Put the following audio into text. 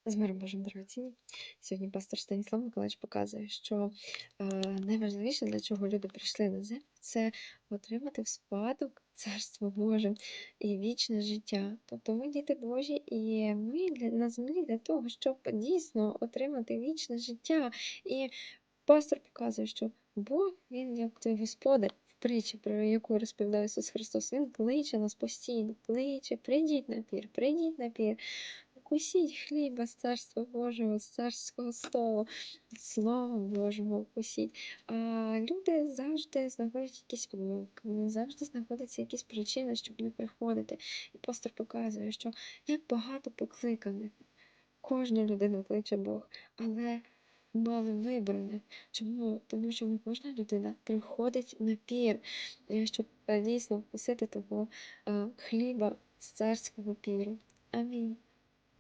З миром Божим, дорогоцінні. Сьогодні пастор Станіслав Миколаївич показує, що найважливіше, для чого люди прийшли на землю, це отримати в спадок Царство Боже і вічне життя. Тобто ми діти Божі, і ми на землі для того, щоб дійсно отримати вічне життя. І пастор показує, що Бог, він як той господар. В притчі, про яку розповідає Ісус Христос, Він кличе нас постійно, кличе, прийдіть на пір. Вкусіть хліба з Царства Божого, з царського столу, Слова Божого вкусіть. А люди завжди знаходять якісь помилки, завжди знаходяться якісь причини, щоб не приходити. І пастор показує, що як багато покликаних. Кожну людину кличе Бог, але мало вибраних. Чому? Тому що не кожна людина приходить на пір, щоб дійсно вкусити того хліба з царського піру. Амінь.